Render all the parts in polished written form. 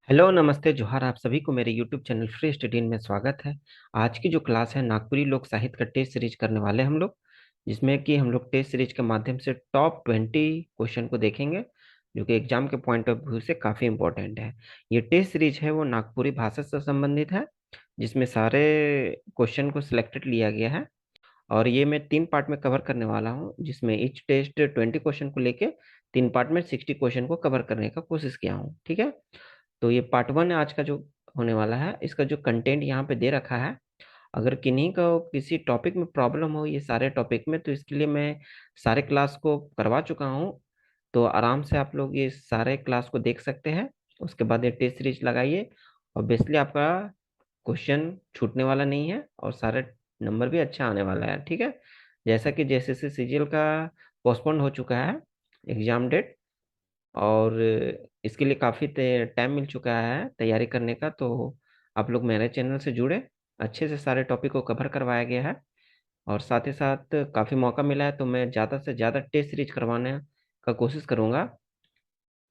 Hello नमस्ते जोहार। आप सभी को मेरे यूट्यूब चैनल फ्री स्टडी में स्वागत है। आज की जो क्लास है नागपुरी लोक साहित्य का टेस्ट सीरीज करने वाले हैं हम लोग, जिसमें कि हम लोग टेस्ट सीरीज के माध्यम से टॉप 20 क्वेश्चन को देखेंगे, जो कि एग्जाम के पॉइंट ऑफ व्यू से काफ़ी इंपॉर्टेंट है। ये टेस्ट सीरीज है वो नागपुरी भाषा से संबंधित है, जिसमें सारे क्वेश्चन को सिलेक्टेड लिया गया है। और ये मैं 3 पार्ट में कवर करने वाला हूँ, जिसमें ईच टेस्ट 20 क्वेश्चन को लेके 3 पार्ट में 60 क्वेश्चन को कवर करने का कोशिश किया हूँ। ठीक है, तो ये पार्ट 1 है आज का जो होने वाला है। इसका जो कंटेंट यहाँ पे दे रखा है, अगर किन्हीं को किसी टॉपिक में प्रॉब्लम हो ये सारे टॉपिक में, तो इसके लिए मैं सारे क्लास को करवा चुका हूँ। तो आराम से आप लोग ये सारे क्लास को देख सकते हैं। उसके बाद ये टेस्ट सीरीज लगाइए, ऑब्वियसली आपका क्वेश्चन छूटने वाला नहीं है और सारे नंबर भी अच्छा आने वाला है। ठीक है, जैसा कि जेएसएससी सीजीएल का पोस्टपोन हो चुका है एग्जाम डेट, और इसके लिए काफ़ी टाइम मिल चुका है तैयारी करने का। तो आप लोग मेरे चैनल से जुड़े, अच्छे से सारे टॉपिक को कवर करवाया गया है। और साथ ही साथ काफ़ी मौका मिला है, तो मैं ज़्यादा से ज़्यादा टेस्ट सीरीज करवाने का कोशिश करूँगा।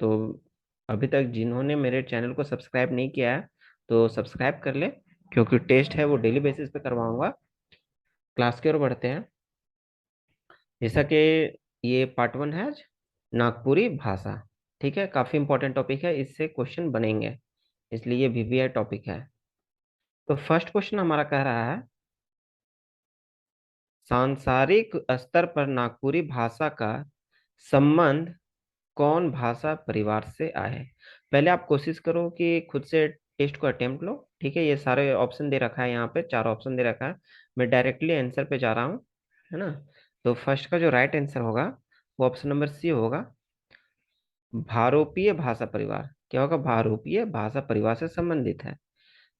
तो अभी तक जिन्होंने मेरे चैनल को सब्सक्राइब नहीं किया है तो सब्सक्राइब कर ले, क्योंकि टेस्ट है वो डेली बेसिस पे करवाऊंगा। क्लास की ओर बढ़ते हैं। जैसा कि ये पार्ट 1 है आज, नागपुरी भाषा। ठीक है, काफी इंपॉर्टेंट टॉपिक है, इससे क्वेश्चन बनेंगे, इसलिए ये वीवीआई टॉपिक है। तो फर्स्ट क्वेश्चन हमारा कह रहा है, सांसारिक स्तर पर नागपुरी भाषा का संबंध कौन भाषा परिवार से आए। पहले आप कोशिश करो कि खुद से टेस्ट को अटेम्प्ट लो। ठीक है, ये सारे ऑप्शन दे रखा है, यहाँ पे 4 ऑप्शन दे रखा है। मैं डायरेक्टली आंसर पे जा रहा हूँ, है ना। तो फर्स्ट का जो राइट आंसर होगा वो ऑप्शन नंबर सी होगा, भारोपीय भाषा परिवार। क्या होगा? भारोपीय भाषा परिवार से संबंधित है।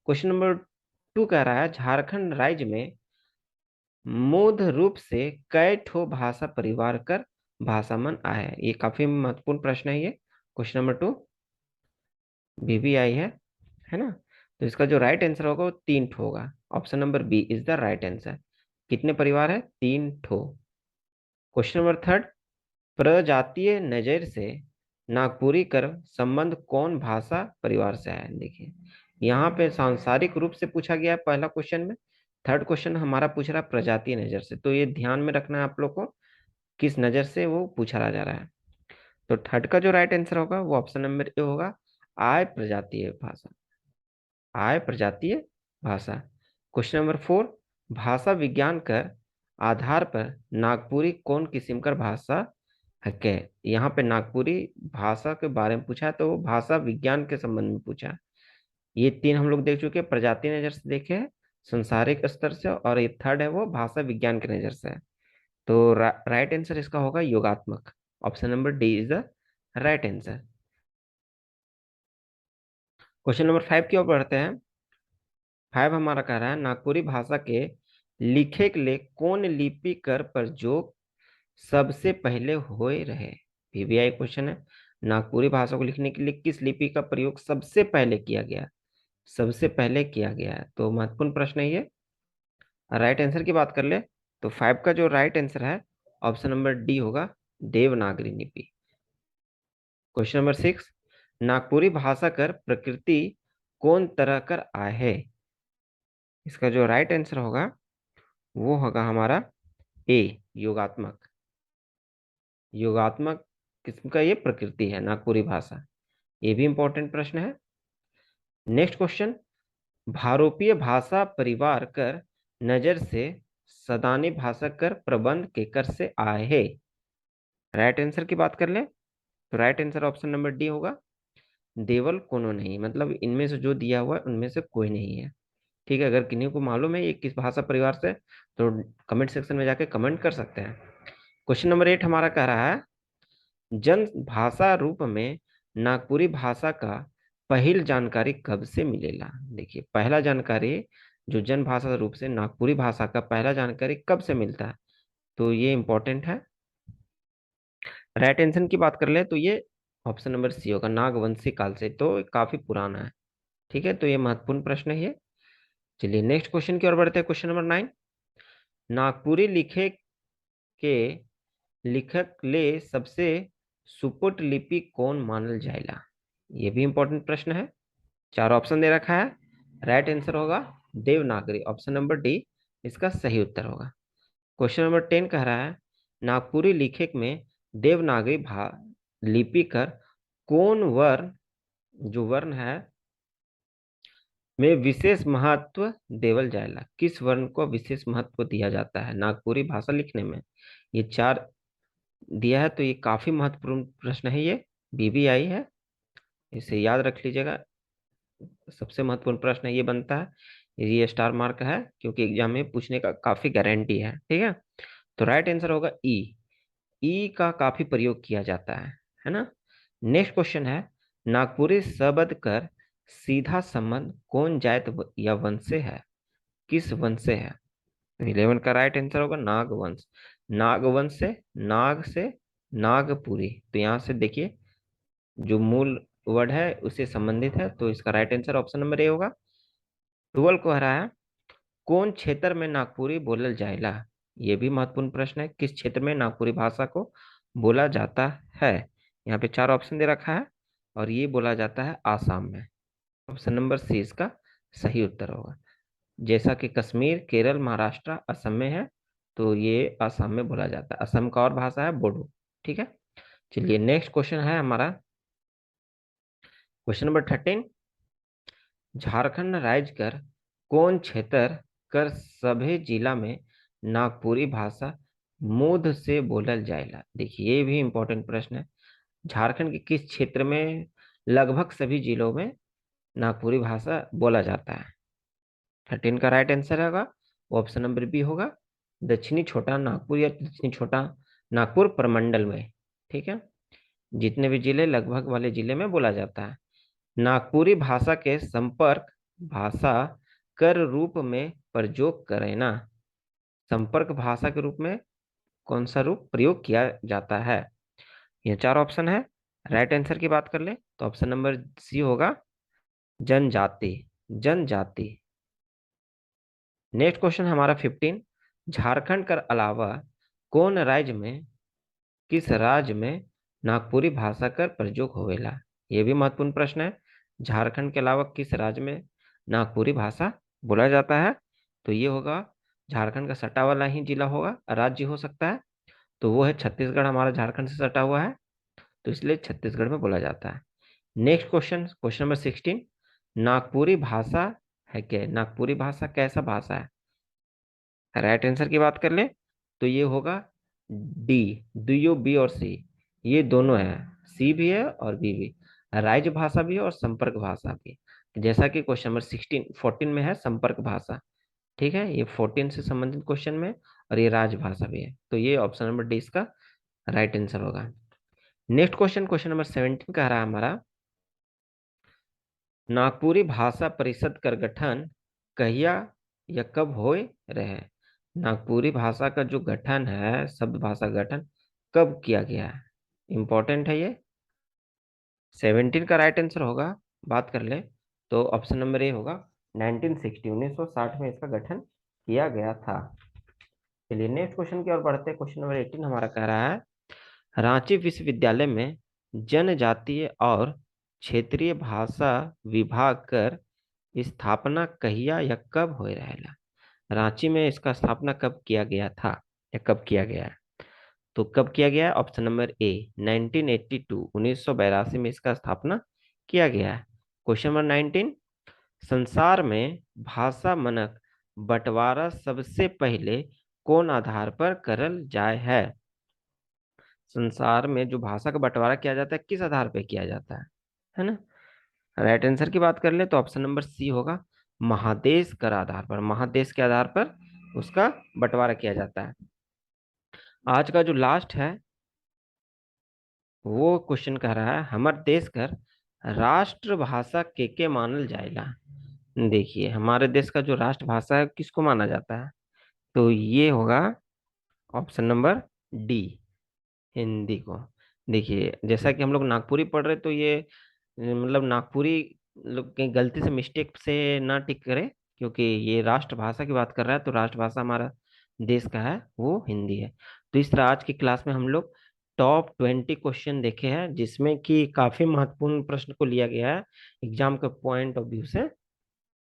क्वेश्चन नंबर 2 कह रहा है, झारखंड राज्य में मूढ़ रूप से कई ठो भाषा परिवार कर भाषा मन आए है। ये काफी महत्वपूर्ण प्रश्न है ये। क्वेश्चन नंबर 2 वीवीआई है ना। तो इसका जो राइट आंसर होगा वो 3 ठो होगा। Option number B is the right answer. कितने परिवार है? 3 ठो। क्वेश्चन नंबर 3, प्रजातीय नजर से नागपुरी कर संबंध कौन भाषा परिवार से है। देखिए, यहाँ पे सांसारिक रूप से पूछा गया है पहला क्वेश्चन में। थर्ड क्वेश्चन हमारा पूछ रहा है प्रजातीय नजर से, तो ये ध्यान में रखना है आप लोग को, किस नजर से वो पूछा जा रहा है। तो थर्ड का जो राइट आंसर होगा वो ऑप्शन नंबर ए होगा, आय प्रजातीय भाषा। आय प्रजातीय भाषा। क्वेश्चन नंबर 4, भाषा विज्ञान कर आधार पर नागपुरी कौन किस्म का भाषा है के। यहाँ पे नागपुरी भाषा के बारे में पूछा है, तो वो भाषा विज्ञान के संबंध में पूछा है। ये 3 हम लोग देख चुके हैं, प्रजाति नजर से देखे हैं, संसारिक स्तर से, और ये थर्ड है वो भाषा विज्ञान के नजर से है। तो राइट आंसर इसका होगा योगात्मक। Option number D is the right answer. Question number 5 की ओर बढ़ते हैं। 5 हमारा कह रहा है, नागपुरी भाषा के लिखे के लिए कौन लिपि कर प्रयोग सबसे पहले होए रहे। वीवीआई क्वेश्चन है। नागपुरी भाषा को लिखने के लिए किस लिपि का प्रयोग सबसे पहले किया गया? सबसे पहले किया गया है, तो महत्वपूर्ण प्रश्न है ये। राइट आंसर की बात कर ले, तो 5 का जो राइट आंसर है ऑप्शन नंबर डी होगा, देवनागरी लिपि। क्वेश्चन नंबर 6, नागपुरी भाषा कर प्रकृति कौन तरह कर आए है। इसका जो राइट आंसर होगा वो होगा हमारा ए, योगात्मक। योगात्मक किस्म का ये प्रकृति है नागपुरी भाषा। ये भी इंपॉर्टेंट प्रश्न है। नेक्स्ट क्वेश्चन, भारोपीय भाषा परिवार कर नजर से सदानी भाषा कर प्रबंध केकर से आए है। राइट आंसर की बात कर ले, तो right answer option number D होगा, देवल कोनो नहीं। मतलब इनमें से जो दिया हुआ है उनमें से कोई नहीं है। ठीक है, अगर किन्हीं को मालूम है ये किस भाषा परिवार से, तो कमेंट सेक्शन में जाके कमेंट कर सकते हैं। क्वेश्चन नंबर 8 हमारा कह रहा है, जन भाषा रूप में नागपुरी भाषा का पहल जानकारी कब से मिलेला। देखिए, पहला जानकारी जो जन भाषा रूप से नागपुरी भाषा का पहला जानकारी कब से मिलता है, तो ये इंपॉर्टेंट है। राइट आंसर की बात कर ले तो ये ऑप्शन नंबर सी होगा, नागवंशी काल से, तो काफी पुराना है। ठीक है, तो ये महत्वपूर्ण प्रश्न है ये। चलिए नेक्स्ट क्वेश्चन की ओर बढ़ते हैं। क्वेश्चन नंबर 9, नागपुरी लिखे के लेखक ले सबसे सुपुट लिपि कौन मानल जाएला। ये भी इंपॉर्टेंट प्रश्न है। चार ऑप्शन दे रखा है। राइट आंसर होगा देवनागरी, ऑप्शन नंबर डी इसका सही उत्तर होगा। क्वेश्चन नंबर 10 कह रहा है नागपुरी लिखित में देवनागरी भा लिपि कर कौन वर्ण, जो वर्ण है, में विशेष महत्व देवल जाएला, किस वर्ण को विशेष महत्व दिया जाता है नागपुरी भाषा लिखने में। ये चार दिया है, तो ये काफी महत्वपूर्ण प्रश्न है, ये बीबीआई है, इसे याद रख लीजिएगा। सबसे महत्वपूर्ण प्रश्न ये बनता है, ये स्टार मार्क है क्योंकि एग्जाम में पूछने का काफी गारंटी है, ठीक है। तो राइट आंसर होगा ई। ई का काफी प्रयोग किया जाता है ना। नेक्स्ट क्वेश्चन है नागपुरी शब्द कर सीधा संबंध कौन जात या वंश से है, किस वंश से है। 11 का राइट आंसर होगा नागवंश। नागवंश से, नाग से नागपुरी, तो यहाँ से देखिए जो मूल वर्ड है उससे संबंधित है, तो इसका right answer option number A होगा। 12 को हराया कौन क्षेत्र में नागपुरी बोलल जाएला, ये भी महत्वपूर्ण प्रश्न है, किस क्षेत्र में नागपुरी भाषा को बोला जाता है। यहाँ पे चार ऑप्शन दे रखा है और ये बोला जाता है आसाम में, ऑप्शन नंबर सी इसका सही उत्तर होगा। जैसा कि कश्मीर, केरल, महाराष्ट्र, असम में है, तो ये असम में बोला जाता है। असम का और भाषा है बोडो, ठीक है। चलिए नेक्स्ट क्वेश्चन है हमारा क्वेश्चन नंबर 13। झारखंड राज्य कर कौन क्षेत्र कर सभे जिला में नागपुरी भाषा मुद से बोलल जाएला। देखिए ये भी इंपॉर्टेंट प्रश्न है। झारखंड के किस क्षेत्र में लगभग सभी जिलों में नागपुरी भाषा बोला जाता है। 13 का राइट आंसर होगा ऑप्शन नंबर बी होगा दक्षिणी छोटा नागपुर या दक्षिणी छोटा नागपुर प्रमंडल में, ठीक है। जितने भी जिले लगभग वाले जिले में बोला जाता है। नागपुरी भाषा के संपर्क भाषा कर रूप में प्रयोग करें ना, संपर्क भाषा के रूप में कौन सा रूप प्रयोग किया जाता है। ये चार ऑप्शन है। राइट आंसर की बात कर ले तो ऑप्शन नंबर सी होगा जनजाति, जनजाति। नेक्स्ट क्वेश्चन हमारा 15। झारखंड के अलावा कौन राज्य में, किस राज्य में नागपुरी भाषा का प्रयोग होवेला, ये भी महत्वपूर्ण प्रश्न है। झारखंड के अलावा किस राज्य में नागपुरी भाषा बोला जाता है, तो ये होगा झारखंड का सटा वाला ही जिला होगा, राज्य हो सकता है, तो वो है छत्तीसगढ़, हमारा झारखंड से सटा हुआ है, तो इसलिए छत्तीसगढ़ में बोला जाता है। Next question, question number 16। Nagpuri भाषा है क्या, नागपुरी भाषा कैसा भाषा है। राइट आंसर की बात कर ले तो ये होगा डी, डीओ बी और सी, ये दोनों है, सी भी है और बी भी, राइज भाषा भी है और संपर्क भाषा भी। जैसा कि क्वेश्चन नंबर 14 में है संपर्क भाषा, ठीक है, ये 14 से संबंधित क्वेश्चन में, और ये राजभाषा भी है, तो ये ऑप्शन नंबर डी इसका राइट आंसर होगा। नेक्स्ट क्वेश्चन, क्वेश्चन नंबर 17 कह रहा है हमारा नागपुरी भाषा परिषद का गठन कहिया या कब होए रहे। नागपुरी भाषा का जो गठन है, शब्द भाषा गठन कब किया गया है, इंपॉर्टेंट है ये। 17 का राइट आंसर होगा, बात कर ले तो ऑप्शन नंबर ए होगा 1960, 1960 में इसका गठन किया गया था। चलिए नेक्स्ट क्वेश्चन की ओर बढ़ते हैं। क्वेश्चन नंबर 18 हमारा कह रहा है रांची विश्वविद्यालय में जनजातीय और क्षेत्रीय भाषा विभाग कर स्थापना कहिया या कब हो रहेला। रांची में इसका स्थापना कब किया गया था या कब किया गया है, तो कब किया गया है, ऑप्शन नंबर ए 1982, 1982 में इसका स्थापना किया गया है। Question number 19। संसार में भाषा मनक बंटवारा सबसे पहले कौन आधार पर करल जाए है। संसार में जो भाषा का बंटवारा किया जाता है किस आधार पर किया जाता है ना। राइट आंसर की बात कर ले तो ऑप्शन नंबर सी होगा महादेश कर आधार पर, महादेश के आधार पर उसका बंटवारा किया जाता है। आज का जो लास्ट है वो क्वेश्चन कह रहा है हमारे देश कर राष्ट्रभाषा के मानल जाएगा। देखिए हमारे देश का जो राष्ट्रभाषा है किसको माना जाता है, तो ये होगा ऑप्शन नंबर डी, हिंदी को। देखिए जैसा कि हम लोग नागपुरी पढ़ रहे तो ये मतलब नागपुरी लोग कहीं गलती से मिस्टेक से ना टिक करे, क्योंकि ये राष्ट्रभाषा की बात कर रहा है, तो राष्ट्रभाषा हमारा देश का है वो हिंदी है। तो इस तरह आज की क्लास में हम लोग टॉप 20 क्वेश्चन देखे हैं, जिसमें कि काफी महत्वपूर्ण प्रश्न को लिया गया है एग्जाम के पॉइंट ऑफ व्यू से,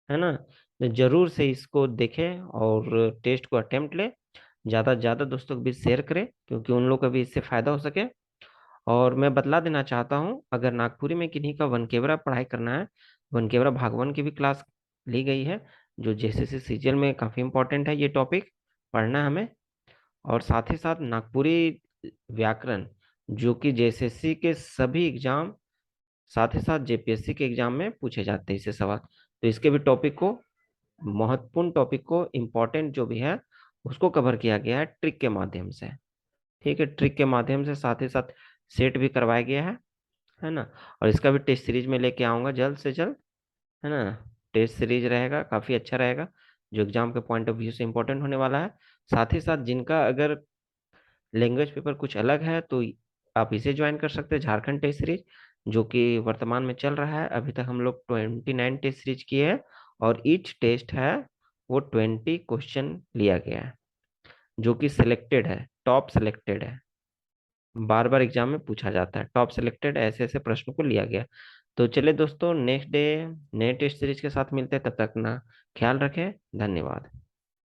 है ना। तो जरूर से इसको देखें और टेस्ट को अटेम्प्ट ले। ज्यादा से ज्यादा दोस्तों के बीच शेयर करें, क्योंकि उन लोग का भी इससे फायदा हो सके। और मैं बतला देना चाहता हूँ, अगर नागपुरी में किन्हीं का वनकेवरा पढ़ाई करना है, वनकेवरा भागवन की भी क्लास ली गई है, जो जेएसएससी सीजीएल में काफी इंपॉर्टेंट है, ये टॉपिक पढ़ना है हमें। और साथ ही साथ नागपुरी व्याकरण, जो कि जेएसएससी के सभी एग्जाम, साथ ही साथ जेपीएससी के एग्जाम में पूछे जाते हैं इससे सवाल। तो इसके भी टॉपिक को, महत्वपूर्ण टॉपिक को, इम्पोर्टेंट जो भी है, उसको कवर किया गया है ट्रिक के माध्यम से। ठीक है, ट्रिक के माध्यम से, साथ ही साथ सेट भी करवाया गया है ना। और इसका भी टेस्ट सीरीज में लेके आऊंगा जल्द से जल्द, है ना। टेस्ट सीरीज रहेगा, काफी अच्छा रहेगा, जो एग्जाम के पॉइंट ऑफ व्यू से इंपॉर्टेंट होने वाला है। साथ ही साथ जिनका अगर लैंग्वेज पेपर कुछ अलग है, तो आप इसे ज्वाइन कर सकते हैं, झारखंड टेस्ट सीरीज, जो कि वर्तमान में चल रहा है। अभी तक हम लोग 29 टेस्ट सीरीज किए हैं, और ईच टेस्ट है वो 20 क्वेश्चन लिया गया है, जो कि सिलेक्टेड है, टॉप सिलेक्टेड है। बार बार एग्जाम में पूछा जाता है, टॉप सिलेक्टेड ऐसे ऐसे प्रश्नों को लिया गया। तो चलिए दोस्तों, नेक्स्ट डे नए टेस्ट सीरीज के साथ मिलते हैं, तब तक ना ख्याल रखें। धन्यवाद।